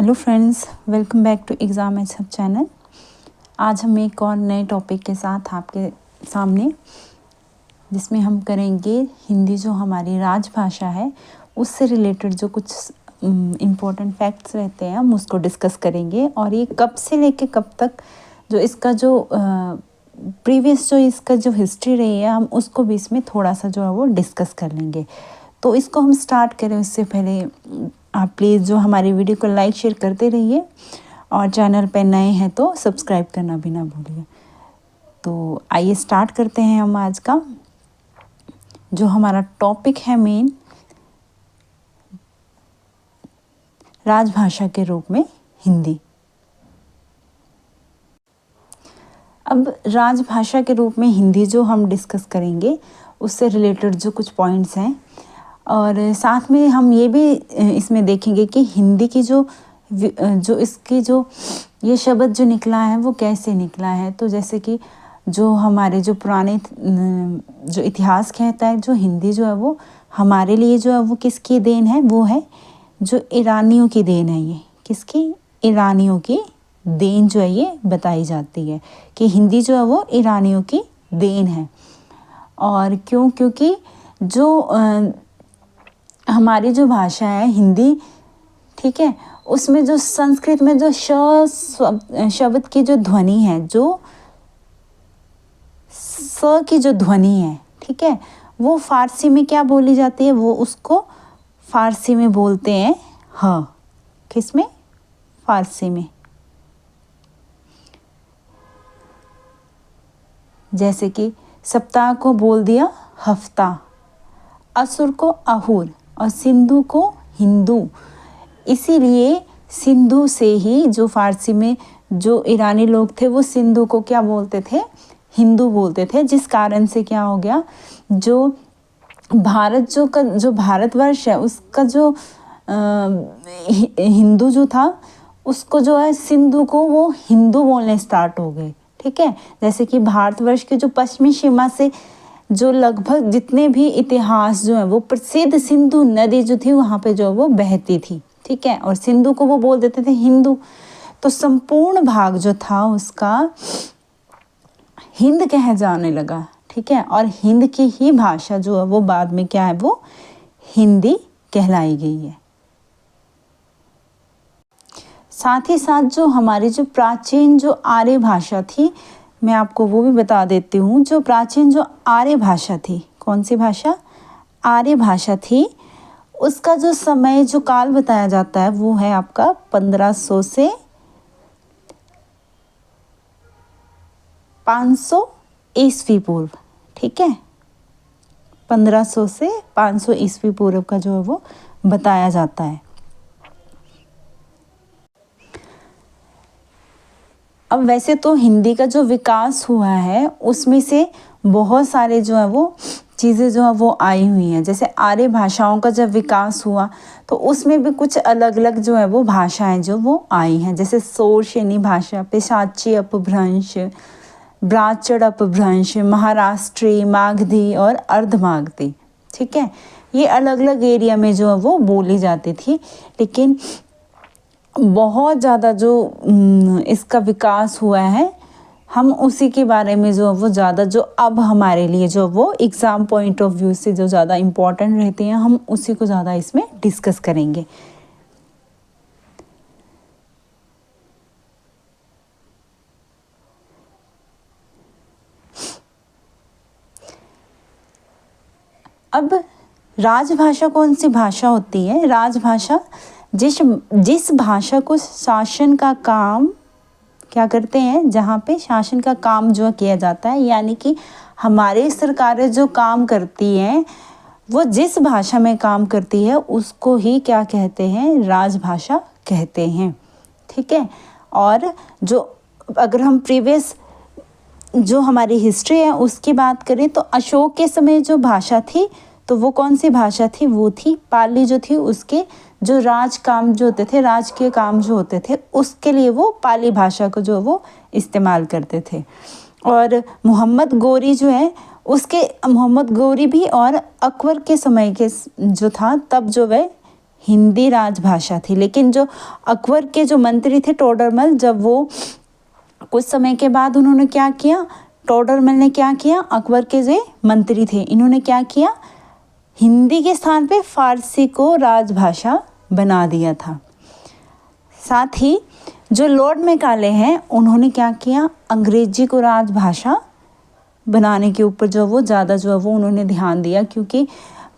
Hello friends, welcome back to exam H hub channel. आज हम एक और नए टॉपिक के साथ आपके सामने, जिसमें हम करेंगे हिंदी जो हमारी राजभाषा है उससे रिलेटेड जो कुछ इम्पोर्टेंट फैक्ट्स रहते हैं हम उसको डिस्कस करेंगे। और ये कब से लेके कब तक जो इसका जो प्रीवियस जो इसका जो हिस्ट्री रही है हम उसको भी इसमें थोड़ा सा जो है वो डिस्कस कर लेंगे। तो इसको हम स्टार्ट करें उससे पहले आप प्लीज़ जो हमारी वीडियो को लाइक शेयर करते रहिए और चैनल पे नए हैं तो सब्सक्राइब करना भी ना भूलिए। तो आइए स्टार्ट करते हैं हम आज का जो हमारा टॉपिक है मेन, राजभाषा के रूप में हिंदी। अब राजभाषा के रूप में हिंदी जो हम डिस्कस करेंगे उससे रिलेटेड जो कुछ पॉइंट्स हैं, और साथ में हम ये भी इसमें देखेंगे कि हिंदी की जो इसकी जो ये शब्द जो निकला है वो कैसे निकला है। तो जैसे कि जो हमारे जो पुराने जो इतिहास कहता है, जो हिंदी जो है वो हमारे लिए जो है वो किसकी देन है, वो है जो ईरानियों की देन है। ये किसकी? ईरानियों की देन जो है ये बताई जाती है कि हिंदी जो है वो ईरानियों की देन है। और क्यों? क्योंकि जो हमारी जो भाषा है हिंदी, ठीक है, उसमें जो संस्कृत में जो शब्द की जो ध्वनि है, जो स की जो ध्वनि है, ठीक है, वो फारसी में क्या बोली जाती है? वो उसको फारसी में बोलते हैं ह। किस में? फारसी में। जैसे कि सप्ताह को बोल दिया हफ्ता, असुर को अहुर और सिंधु को हिंदू। इसीलिए सिंधु से ही जो फारसी में जो ईरानी लोग थे वो सिंधु को क्या बोलते थे? हिंदू बोलते थे। जिस कारण से क्या हो गया, जो भारत जो भारतवर्ष है उसका जो हिंदू जो था उसको जो है सिंधु को वो हिंदू बोलने स्टार्ट हो गए। ठीक है, जैसे कि भारतवर्ष के जो पश्चिमी सीमा से जो लगभग जितने भी इतिहास जो है वो प्रसिद्ध सिंधु नदी जो थी वहाँ पे जो वो बहती थी, ठीक है, और सिंधु को वो बोल देते थे हिंदू। तो संपूर्ण भाग जो था उसका हिंद कह जाने लगा, ठीक है, और हिंद की ही भाषा जो है वो बाद में क्या है, वो हिंदी कहलाई गई है। साथ ही साथ जो हमारी जो प्राचीन जो आर्य भाषा थी, मैं आपको वो भी बता देती हूँ। जो प्राचीन जो आर्य भाषा थी, कौन सी भाषा? आर्य भाषा थी, उसका जो समय जो काल बताया जाता है वो है आपका 1500 से 500 ईस्वी पूर्व, ठीक है, 1500 से 500 ईस्वी पूर्व का जो है वो बताया जाता है। अब वैसे तो हिंदी का जो विकास हुआ है उसमें से बहुत सारे जो है वो चीज़ें जो है वो आई हुई हैं। जैसे आर्य भाषाओं का जब विकास हुआ तो उसमें भी कुछ अलग अलग जो है वो भाषाएं जो वो आई हैं। जैसे शोरशेनी भाषा, पिशाची अपभ्रंश, ब्राह्मण अपभ्रंश, महाराष्ट्री, मागधी और अर्धमागधी, ठीक है, ये अलग अलग एरिया में जो है वो बोली जाती थी। लेकिन बहुत ज़्यादा जो इसका विकास हुआ है, हम उसी के बारे में जो वो ज़्यादा जो अब हमारे लिए जो वो एग्ज़ाम पॉइंट ऑफ व्यू से जो ज़्यादा इम्पोर्टेंट रहती हैं, हम उसी को ज़्यादा इसमें डिस्कस करेंगे। अब राजभाषा कौन सी भाषा होती है? राजभाषा जिस भाषा को शासन का काम क्या करते हैं, जहाँ पे शासन का काम जो किया जाता है, यानी कि हमारी सरकारें जो काम करती हैं वो जिस भाषा में काम करती है उसको ही क्या कहते हैं? राजभाषा कहते हैं, ठीक है। और जो अगर हम प्रीवियस जो हमारी हिस्ट्री है उसकी बात करें तो अशोक के समय जो भाषा थी तो वो कौन सी भाषा थी? वो थी पाली जो थी। उसके जो राज काम जो होते थे, राजकीय काम जो होते थे, उसके लिए वो पाली भाषा को जो वो इस्तेमाल करते थे। और मोहम्मद गोरी जो है उसके मोहम्मद गोरी भी और अकबर के समय के जो था तब जो वह हिंदी राजभाषा थी। लेकिन जो अकबर के जो मंत्री थे टोडरमल, जब वो कुछ समय के बाद उन्होंने क्या किया, टोडरमल ने क्या किया, अकबर के जो मंत्री थे इन्होंने क्या किया, हिंदी के स्थान पे फारसी को राजभाषा बना दिया था। साथ ही जो लॉर्ड मैकाले हैं उन्होंने क्या किया, अंग्रेजी को राजभाषा बनाने के ऊपर जो वो ज़्यादा जो है वो उन्होंने ध्यान दिया, क्योंकि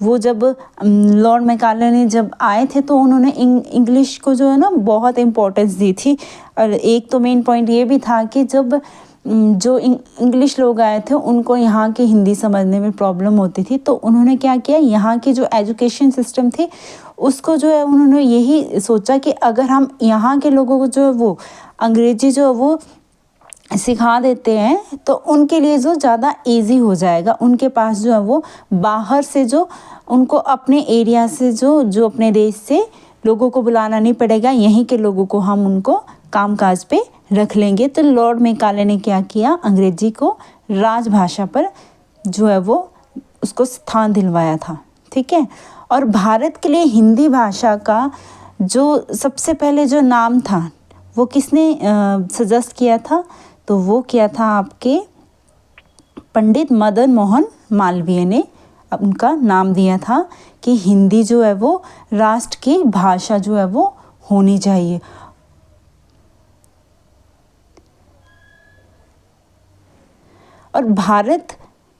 वो जब लॉर्ड मैकाले ने जब आए थे तो उन्होंने इंग्लिश को जो है ना बहुत इम्पोर्टेंस दी थी। और एक तो मेन पॉइंट ये भी था कि जब जो इंग्लिश लोग आए थे उनको यहाँ की हिंदी समझने में प्रॉब्लम होती थी, तो उन्होंने क्या किया, यहाँ की जो एजुकेशन सिस्टम थी उसको जो है उन्होंने यही सोचा कि अगर हम यहाँ के लोगों को जो है वो अंग्रेजी जो है वो सिखा देते हैं तो उनके लिए जो ज़्यादा इजी हो जाएगा, उनके पास जो है वो बाहर से जो उनको अपने एरिया से जो अपने देश से लोगों को बुलाना नहीं पड़ेगा, यहीं के लोगों को हम उनको कामकाज पे रख लेंगे। तो लॉर्ड मैकाले ने क्या किया, अंग्रेजी को राजभाषा पर जो है वो उसको स्थान दिलवाया था। ठीक है, और भारत के लिए हिंदी भाषा का जो सबसे पहले जो नाम था वो किसने सजेस्ट किया था, तो वो किया था आपके पंडित मदन मोहन मालवीय ने उनका नाम दिया था कि हिंदी जो है वो राष्ट्र की भाषा जो है वो होनी चाहिए। और भारत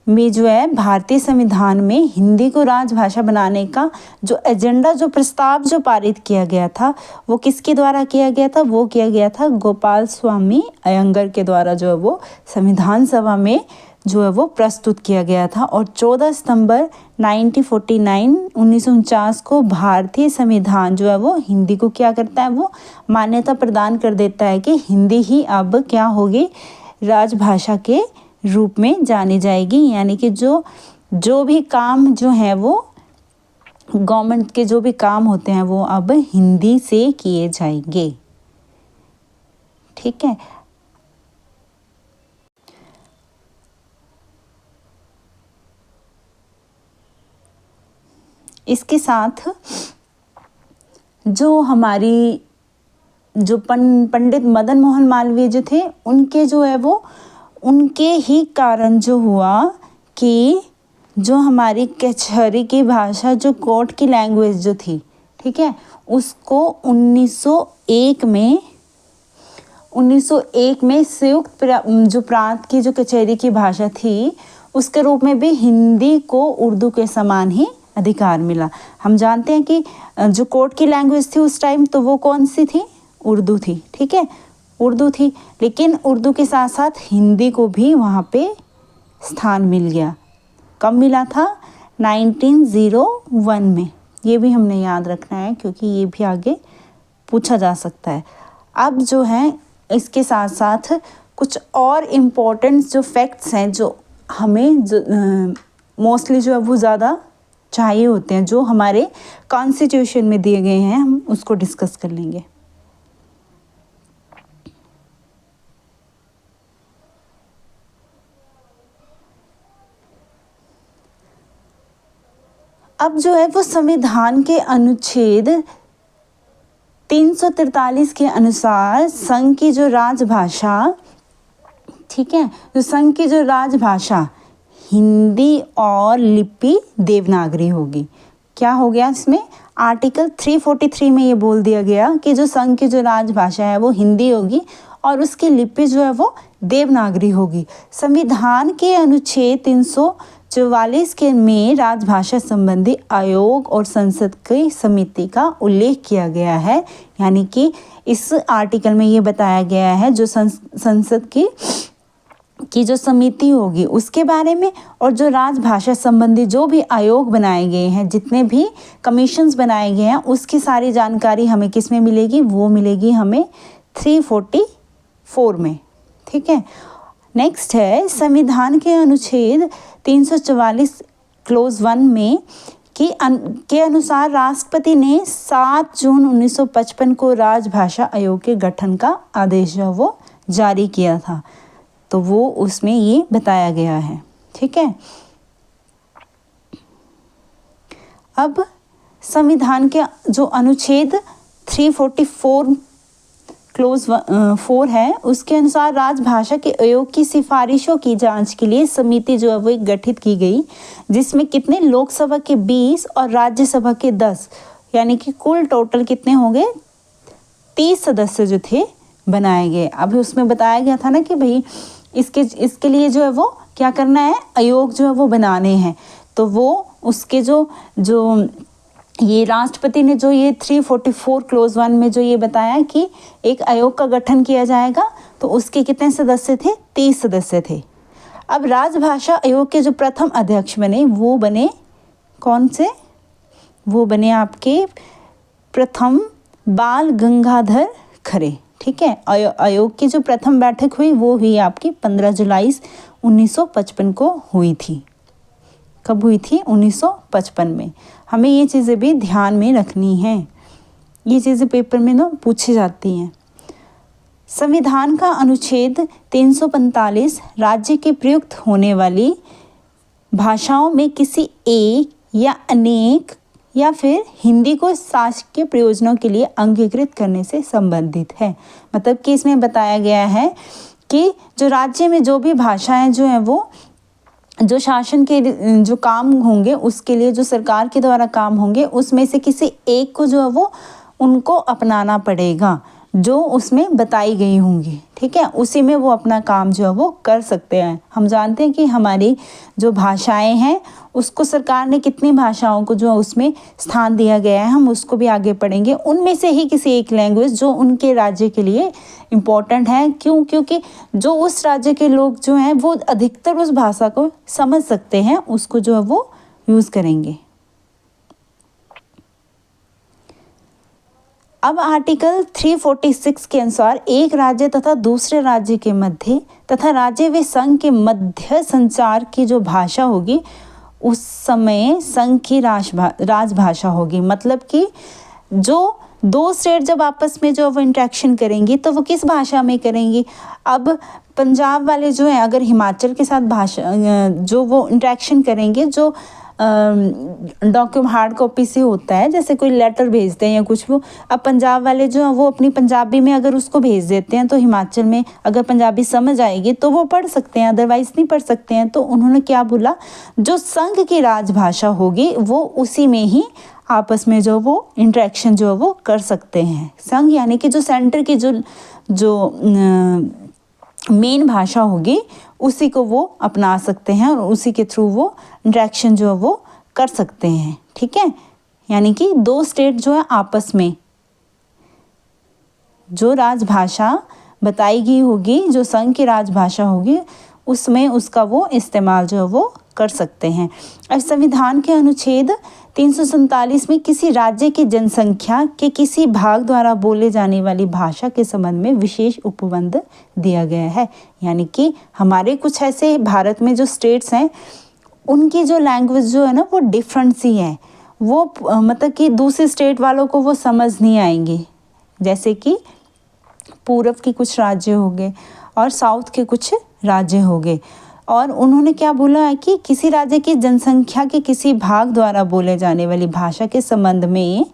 में जो है भारतीय संविधान में हिंदी को राजभाषा बनाने का जो एजेंडा, जो प्रस्ताव जो पारित किया गया था वो किसके द्वारा किया गया था, वो किया गया था गोपाल स्वामी अयंगर के द्वारा जो है वो संविधान सभा में जो है वो प्रस्तुत किया गया था। और 14 सितंबर 1949 को भारतीय संविधान जो है वो हिंदी को क्या करता है, वो मान्यता प्रदान कर देता है कि हिंदी ही अब क्या होगी, राजभाषा के रूप में जानी जाएगी। यानी कि जो भी काम जो है वो गवर्नमेंट के जो भी काम होते हैं वो अब हिंदी से किए जाएंगे। ठीक है, इसके साथ जो हमारी जो पंडित मदन मोहन मालवीय जो थे उनके जो है वो उनके ही कारण जो हुआ कि जो हमारी कचहरी की भाषा, जो कोर्ट की लैंग्वेज जो थी, ठीक है, उसको 1901 में संयुक्त जो प्रांत की जो कचहरी की भाषा थी उसके रूप में भी हिंदी को उर्दू के समान ही अधिकार मिला। हम जानते हैं कि जो कोर्ट की लैंग्वेज थी उस टाइम तो वो कौन सी थी, उर्दू थी। ठीक है, उर्दू थी, लेकिन उर्दू के साथ साथ हिंदी को भी वहाँ पे स्थान मिल गया। कब मिला था, 1901 में। ये भी हमने याद रखना है क्योंकि ये भी आगे पूछा जा सकता है। अब जो है इसके साथ साथ कुछ और इम्पोर्टेंट जो फैक्ट्स हैं जो हमें मोस्टली जो है वो ज़्यादा चाहिए होते हैं, जो हमारे कॉन्स्टिट्यूशन में दिए गए हैं, हम उसको डिस्कस कर लेंगे। अब जो है वो संविधान के अनुच्छेद 343 के अनुसार संघ की जो राजभाषा, ठीक है, जो संघ की जो राजभाषा हिंदी और लिपि देवनागरी होगी। क्या हो गया इसमें, आर्टिकल 343 में ये बोल दिया गया कि जो संघ की जो राजभाषा है वो हिंदी होगी और उसकी लिपि जो है वो देवनागरी होगी। संविधान के अनुच्छेद 344 के में राजभाषा संबंधी आयोग और संसद की समिति का उल्लेख किया गया है। यानी कि इस आर्टिकल में ये बताया गया है जो संसद की जो समिति होगी उसके बारे में, और जो राजभाषा संबंधी जो भी आयोग बनाए गए हैं, जितने भी कमीशंस बनाए गए हैं, उसकी सारी जानकारी हमें किस में मिलेगी, वो मिलेगी हमें 344 में। ठीक है, नेक्स्ट है संविधान के अनुच्छेद 344 क्लोज 1 में के अनुसार राष्ट्रपति ने 7 जून 1955 को राजभाषा आयोग के गठन का आदेश जो वो जारी किया था। तो वो उसमें ये बताया गया है। ठीक है, अब संविधान के जो अनुच्छेद 344 क्लोज 4 है, उसके अनुसार राजभाषा के आयोग की सिफारिशों की जांच के लिए समिति जो है वो गठित की गई, जिसमें कितने लोकसभा के 20 और राज्यसभा के 10, यानी कि कुल टोटल कितने हो गए 30 सदस्य जो थे बनाए गए। अभी उसमें बताया गया था ना कि भाई इसके लिए जो है वो क्या करना है, आयोग जो है वो बनाने हैं। तो वो उसके जो ये राष्ट्रपति ने जो ये 344 क्लोज 1 में जो ये बताया कि एक आयोग का गठन किया जाएगा, तो उसके कितने सदस्य थे, 30 सदस्य थे। अब राजभाषा आयोग के जो प्रथम अध्यक्ष बने वो बने कौन से, वो बने आपके प्रथम बाल गंगाधर खरे। ठीक है, आयोग की जो प्रथम बैठक हुई वो हुई आपकी 15 जुलाई 1955 को हुई थी। कब हुई थी, 1955 में। हमें ये चीज़ें भी ध्यान में रखनी हैं, ये चीज़ें पेपर में ना पूछी जाती हैं। संविधान का अनुच्छेद 345 राज्य के प्रयुक्त होने वाली भाषाओं में किसी एक या अनेक या फिर हिंदी को शासकीय प्रयोजनों के लिए अंगीकृत करने से संबंधित है। मतलब कि इसमें बताया गया है कि जो राज्य में जो भी भाषाएं जो हैं वो जो शासन के जो काम होंगे उसके लिए जो सरकार के द्वारा काम होंगे उसमें से किसी एक को जो है वो उनको अपनाना पड़ेगा जो उसमें बताई गई होंगी। ठीक है, उसी में वो अपना काम जो है वो कर सकते हैं। हम जानते हैं कि हमारी जो भाषाएं हैं उसको सरकार ने कितनी भाषाओं को जो उसमें स्थान दिया गया है, हम उसको भी आगे पढ़ेंगे। उनमें से ही किसी एक लैंग्वेज जो उनके राज्य के लिए इम्पोर्टेंट है, क्योंकि जो उस राज्य के लोग जो हैं वो अधिकतर उस भाषा को समझ सकते हैं, उसको जो है वो यूज़ करेंगे। अब आर्टिकल 346 के अनुसार एक राज्य तथा दूसरे राज्य के मध्य तथा राज्य व संघ के मध्य संचार की जो भाषा होगी उस समय संघ की राजभाषा होगी। मतलब कि जो दो स्टेट जब आपस में जो वो इंटरेक्शन करेंगी तो वो किस भाषा में करेंगी। अब पंजाब वाले जो हैं अगर हिमाचल के साथ भाषा जो वो इंटरेक्शन करेंगे, जो डॉक्यूमेंट हार्ड कॉपी से होता है, जैसे कोई लेटर भेजते हैं या कुछ, वो अब पंजाब वाले जो हैं वो अपनी पंजाबी में अगर उसको भेज देते हैं तो हिमाचल में अगर पंजाबी समझ आएगी तो वो पढ़ सकते हैं, अदरवाइज नहीं पढ़ सकते हैं। तो उन्होंने क्या बोला, जो संघ की राजभाषा होगी वो उसी में ही आपस में जो वो इंटरेक्शन जो वो कर सकते हैं। संघ यानी कि जो सेंटर की जो मेन भाषा होगी उसी को वो अपना सकते हैं और उसी के थ्रू वो इंटरेक्शन जो है वो कर सकते हैं। ठीक है, यानी कि दो स्टेट जो है आपस में जो राजभाषा बताई गई होगी, जो संघ की राजभाषा होगी, उसमें उसका वो इस्तेमाल जो है वो कर सकते हैं। अब संविधान के अनुच्छेद 347 में किसी राज्य की जनसंख्या के किसी भाग द्वारा बोले जाने वाली भाषा के संबंध में विशेष उपबंध दिया गया है। यानी कि हमारे कुछ ऐसे भारत में जो स्टेट्स हैं उनकी जो लैंग्वेज जो है ना वो डिफरेंट सी है, वो मतलब कि दूसरे स्टेट वालों को वो समझ नहीं आएंगी। जैसे कि पूर्व के कुछ राज्य हो गए और साउथ के कुछ राज्य हो गए। और उन्होंने क्या बोला है कि किसी राज्य की जनसंख्या के किसी भाग द्वारा बोले जाने वाली भाषा के संबंध में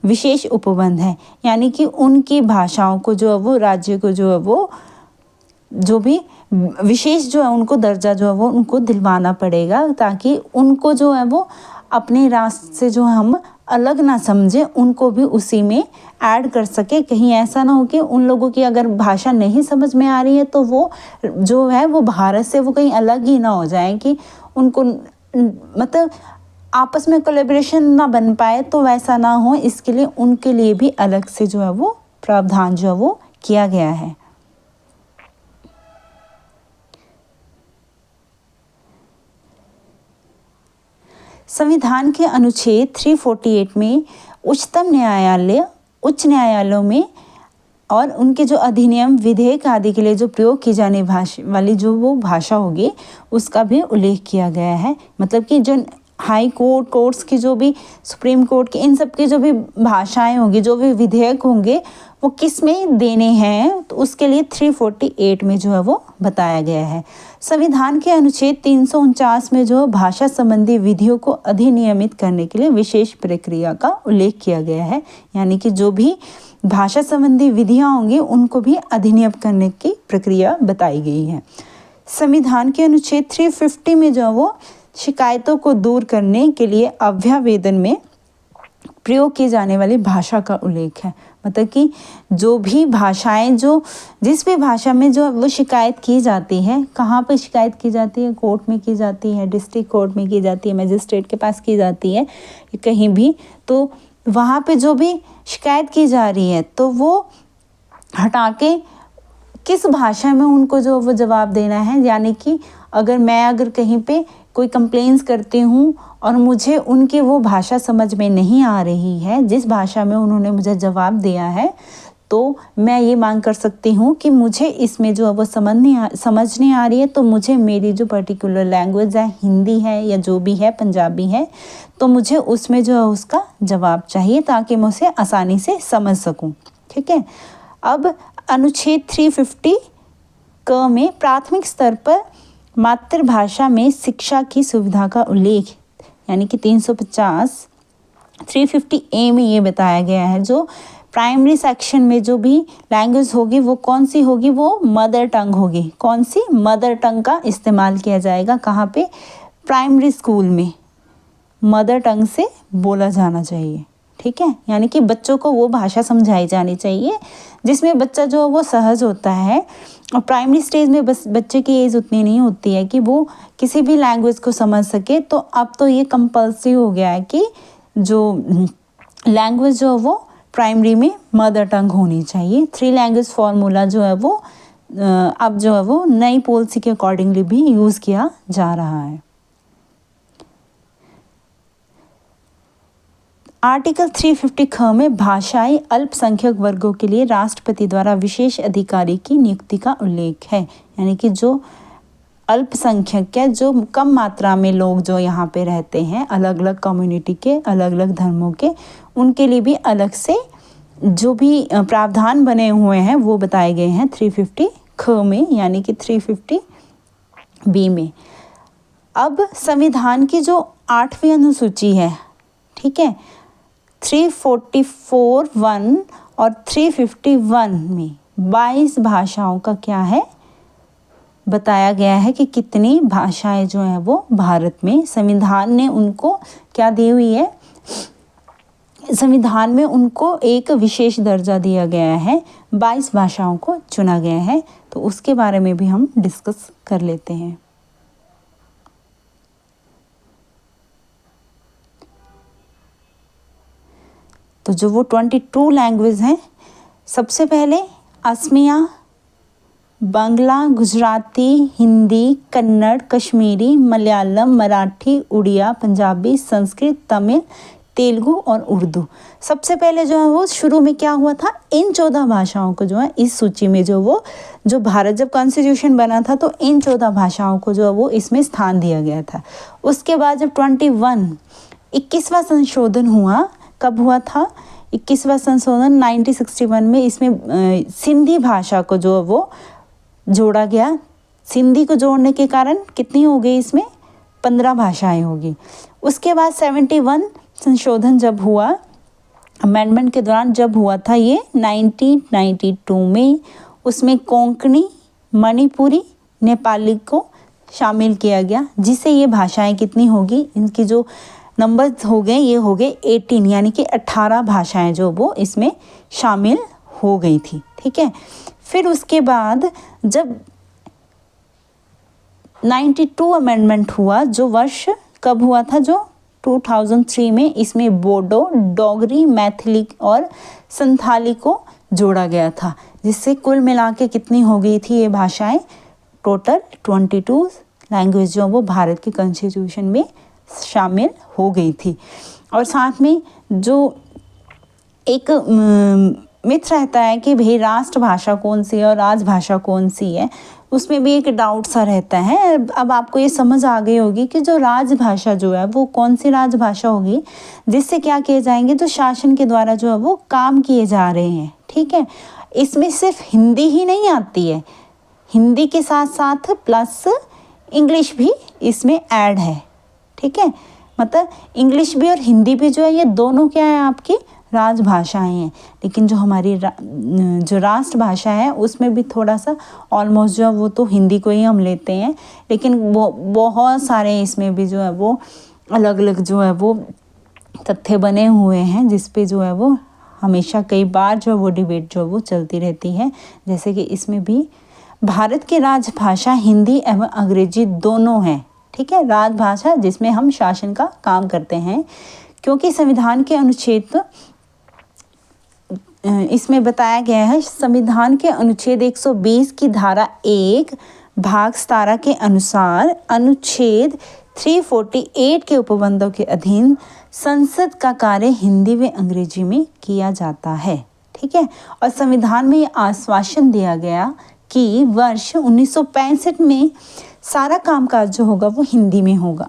विशेष उपबंध है। यानी कि उनकी भाषाओं को जो है वो राज्य को जो है वो जो भी विशेष जो है उनको दर्जा जो है वो उनको दिलवाना पड़ेगा, ताकि उनको जो है वो अपने राष्ट्र से जो हम अलग ना समझे, उनको भी उसी में ऐड कर सके। कहीं ऐसा ना हो कि उन लोगों की अगर भाषा नहीं समझ में आ रही है तो वो जो है वो भारत से वो कहीं अलग ही ना हो जाए, कि उनको मतलब आपस में कोलैबोरेशन ना बन पाए, तो वैसा ना हो, इसके लिए उनके लिए भी अलग से जो है वो प्रावधान जो है वो किया गया है। संविधान के अनुच्छेद 348 में उच्चतम न्यायालय, उच्च न्यायालयों में और उनके जो अधिनियम, विधेयक आदि के लिए जो प्रयोग की जाने वाली जो वो भाषा होगी उसका भी उल्लेख किया गया है। मतलब कि जो हाई कोर्ट, कोर्ट्स की जो भी, सुप्रीम कोर्ट की, इन सब की जो भी भाषाएं होंगी, जो भी विधेयक होंगे, वो किस में देने हैं, तो उसके लिए 348 में जो है वो बताया गया है। संविधान के अनुच्छेद 349 में जो भाषा संबंधी विधियों को अधिनियमित करने के लिए विशेष प्रक्रिया का उल्लेख किया गया है, यानी कि जो भी भाषा संबंधी विधियाँ होंगी उनको भी अधिनियम करने की प्रक्रिया बताई गई है। संविधान के अनुच्छेद 350 में जो वो शिकायतों को दूर करने के लिए अभ्यावेदन में प्रयोग की जाने वाली भाषा का उल्लेख है। मतलब कि जो भी भाषाएं, जो जिस भी भाषा में जो वो शिकायत की जाती है, कहाँ पे शिकायत की जाती है, कोर्ट में की जाती है, डिस्ट्रिक्ट कोर्ट में की जाती है, मजिस्ट्रेट के पास की जाती है, कहीं भी, तो वहाँ पे जो भी शिकायत की जा रही है तो वो हटा के किस भाषा में उनको जो वो जवाब देना है। यानी कि अगर कहीं पे कोई कंप्लेंट्स करती हूँ और मुझे उनकी वो भाषा समझ में नहीं आ रही है, जिस भाषा में उन्होंने मुझे जवाब दिया है, तो मैं ये मांग कर सकती हूँ कि मुझे इसमें जो है वो समझ नहीं आ रही है, तो मुझे मेरी जो पर्टिकुलर लैंग्वेज है, हिंदी है या जो भी है, पंजाबी है, तो मुझे उसमें जो है उसका जवाब चाहिए ताकि मैं उसे आसानी से समझ सकूँ। ठीक है। अब अनुच्छेद 350 क में प्राथमिक स्तर पर मातृभाषा में शिक्षा की सुविधा का उल्लेख, यानी कि 350 ए में ये बताया गया है, जो प्राइमरी सेक्शन में जो भी लैंग्वेज होगी वो कौन सी होगी, वो मदर टंग होगी। कौन सी? मदर टंग का इस्तेमाल किया जाएगा। कहाँ पे? प्राइमरी स्कूल में मदर टंग से बोला जाना चाहिए। ठीक है, यानी कि बच्चों को वो भाषा समझाई जानी चाहिए जिसमें बच्चा जो वो सहज होता है। और प्राइमरी स्टेज में बस बच्चे की एज उतनी नहीं होती है कि वो किसी भी लैंग्वेज को समझ सके, तो अब तो ये कंपल्सरी हो गया है कि जो लैंग्वेज जो वो प्राइमरी में मदर टंग होनी चाहिए। 3 लैंग्वेज फार्मूला जो है वो अब जो है वो नई पॉलिसी के अकॉर्डिंगली भी यूज़ किया जा रहा है। आर्टिकल 350 ख में भाषाई अल्पसंख्यक वर्गों के लिए राष्ट्रपति द्वारा विशेष अधिकारी की नियुक्ति का उल्लेख है। यानी कि जो अल्पसंख्यक है, जो कम मात्रा में लोग जो यहाँ पे रहते हैं, अलग अलग कम्युनिटी के, अलग अलग धर्मों के, उनके लिए भी अलग से जो भी प्रावधान बने हुए हैं वो बताए गए हैं 350 ख में, यानी कि 350 बी में। अब संविधान की जो 8वीं अनुसूची है, ठीक है, 344(1) और 351 में 22 भाषाओं का क्या है, बताया गया है कि कितनी भाषाएं जो हैं वो भारत में संविधान ने उनको क्या दी हुई है, संविधान में उनको एक विशेष दर्जा दिया गया है, 22 भाषाओं को चुना गया है। तो उसके बारे में भी हम डिस्कस कर लेते हैं। तो जो वो 22 लैंग्वेज हैं, सबसे पहले असमिया, बांग्ला, गुजराती, हिंदी, कन्नड़, कश्मीरी, मलयालम, मराठी, उड़िया, पंजाबी, संस्कृत, तमिल, तेलुगु और उर्दू। सबसे पहले जो है वो शुरू में क्या हुआ था, इन 14 भाषाओं को जो है इस सूची में जो भारत जब कॉन्स्टिट्यूशन बना था तो इन 14 भाषाओं को जो है वो इसमें स्थान दिया गया था। उसके बाद जब 21वां संशोधन हुआ, कब हुआ था, 21वां संशोधन 1961 में, इसमें सिंधी भाषा को जो वो जोड़ा गया। सिंधी को जोड़ने के कारण कितनी हो गई, इसमें 15 भाषाएं होगी। उसके बाद 71 संशोधन जब हुआ, अमेंडमेंट के दौरान जब हुआ था ये 1992 में, उसमें कोंकणी, मणिपुरी, नेपाली को शामिल किया गया, जिससे ये भाषाएं कितनी होगी, इनकी जो नंबर्स हो गए, ये हो गए 18, यानी कि 18 भाषाएं जो वो इसमें शामिल हो गई थी। ठीक है, फिर उसके बाद जब 92 अमेंडमेंट हुआ, जो वर्ष कब हुआ था, जो 2003 में, इसमें बोडो, डोगरी, मैथिली और संथाली को जोड़ा गया था, जिससे कुल मिला के कितनी हो गई थी ये भाषाएं, टोटल 22 लैंग्वेज जो वो भारत के कॉन्स्टिट्यूशन में शामिल हो गई थी। और साथ में जो एक मिथ रहता है कि भाई राष्ट्रभाषा कौन सी है और राजभाषा कौन सी है, उसमें भी एक डाउट सा रहता है। अब आपको ये समझ आ गई होगी कि जो राजभाषा जो है वो कौन सी राजभाषा होगी, जिससे क्या किए जाएंगे, जो शासन के द्वारा जो है वो काम किए जा रहे हैं। ठीक है, इसमें सिर्फ हिंदी ही नहीं आती है, हिंदी के साथ साथ प्लस इंग्लिश भी इसमें ऐड है। ठीक है, मतलब इंग्लिश भी और हिंदी भी जो है ये दोनों क्या है, आपकी राजभाषाएं हैं। लेकिन जो हमारी जो राष्ट्रभाषा है उसमें भी थोड़ा सा ऑलमोस्ट जो है वो तो हिंदी को ही हम लेते हैं, लेकिन बहुत सारे इसमें भी जो है वो अलग अलग जो है वो तथ्य बने हुए हैं, जिस पे जो है वो हमेशा कई बार जो है वो डिबेट जो है वो चलती रहती है। जैसे कि इसमें भी भारत की राजभाषा हिंदी एवं अंग्रेजी दोनों हैं। ठीक है, राजभाषा जिसमें हम शासन का काम करते हैं, क्योंकि संविधान के अनुच्छेद इसमें बताया गया है, संविधान के अनुच्छेद 120 की धारा 1 भाग 17 के अनुसार अनुच्छेद 348 के उपबंधों के अधीन संसद का कार्य हिंदी व अंग्रेजी में किया जाता है। ठीक है, और संविधान में ये आश्वासन दिया गया कि वर्ष 1965 में सारा कामकाज जो होगा वो हिंदी में होगा,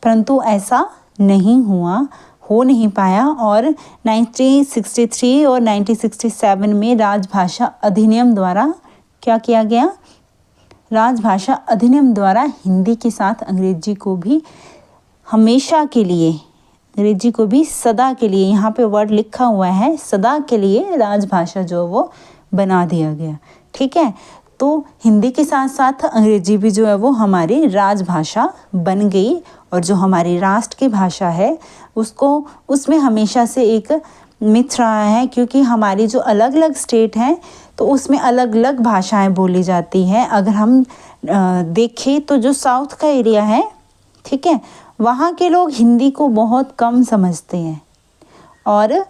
परंतु ऐसा नहीं हुआ, हो नहीं पाया। और 1963 और 1967 में राजभाषा अधिनियम द्वारा क्या किया गया, राजभाषा अधिनियम द्वारा हिंदी के साथ अंग्रेजी को भी हमेशा के लिए, अंग्रेजी को भी सदा के लिए, यहाँ पे वर्ड लिखा हुआ है सदा के लिए राजभाषा जो वो बना दिया गया। ठीक है, तो हिंदी के साथ साथ अंग्रेजी भी जो है वो हमारी राजभाषा बन गई, और जो हमारी राष्ट्र की भाषा है उसको, उसमें हमेशा से एक मिथ रहा है, क्योंकि हमारी जो अलग अलग स्टेट हैं तो उसमें अलग अलग भाषाएं बोली जाती हैं। अगर हम देखें तो जो साउथ का एरिया है, ठीक है, वहाँ के लोग हिंदी को बहुत कम समझते हैं, और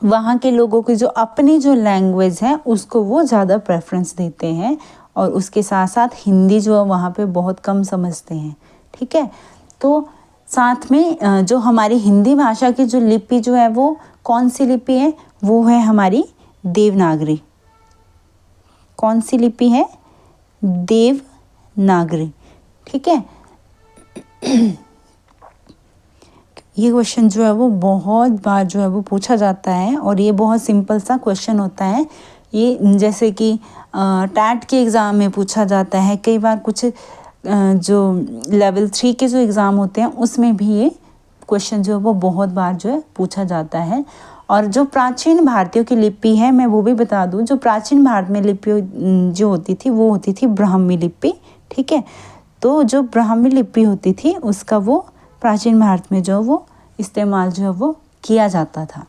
वहाँ के लोगों की जो अपनी जो लैंग्वेज है उसको वो ज़्यादा प्रेफरेंस देते हैं, और उसके साथ साथ हिंदी जो है वहाँ पे बहुत कम समझते हैं। ठीक है, तो साथ में जो हमारी हिंदी भाषा की जो लिपि जो है वो कौन सी लिपि है, वो है हमारी देवनागरी। कौन सी लिपि है, देवनागरी। ठीक है, ये क्वेश्चन जो है वो बहुत बार जो है वो पूछा जाता है, और ये बहुत सिंपल सा क्वेश्चन होता है। ये जैसे कि टैट के एग्ज़ाम में पूछा जाता है, कई बार कुछ जो लेवल 3 के जो एग्ज़ाम होते हैं उसमें भी ये क्वेश्चन जो है वो बहुत बार जो है पूछा जाता है। और जो प्राचीन भारतीयों की लिपि है, मैं वो भी बता दूं, जो प्राचीन भारत में लिपि जो होती थी वो होती थी ब्राह्मी लिपि। ठीक है, तो जो ब्राह्मी लिपि होती थी उसका वो प्राचीन भारत में जो वो इस्तेमाल जो है वो किया जाता था।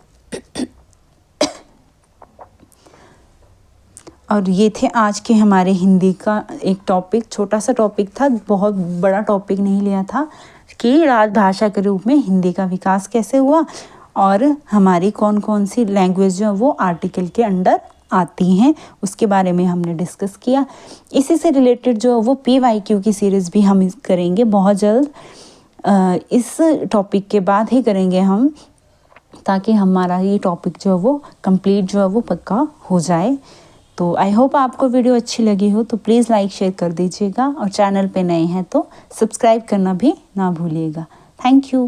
और ये थे आज के हमारे हिंदी का एक टॉपिक, छोटा सा टॉपिक था, बहुत बड़ा टॉपिक नहीं लिया था, कि राजभाषा के रूप में हिंदी का विकास कैसे हुआ, और हमारी कौन कौन सी लैंग्वेज जो है वो आर्टिकल के अंडर आती हैं, उसके बारे में हमने डिस्कस किया। इसी से रिलेटेड जो वो PYQ की सीरीज़ भी हम करेंगे बहुत जल्द, इस टॉपिक के बाद ही करेंगे हम, ताकि हमारा ये टॉपिक जो है वो कंप्लीट जो है वो पक्का हो जाए। तो आई होप आपको वीडियो अच्छी लगी हो, तो प्लीज़ लाइक शेयर कर दीजिएगा, और चैनल पे नए हैं तो सब्सक्राइब करना भी ना भूलिएगा। Thank you.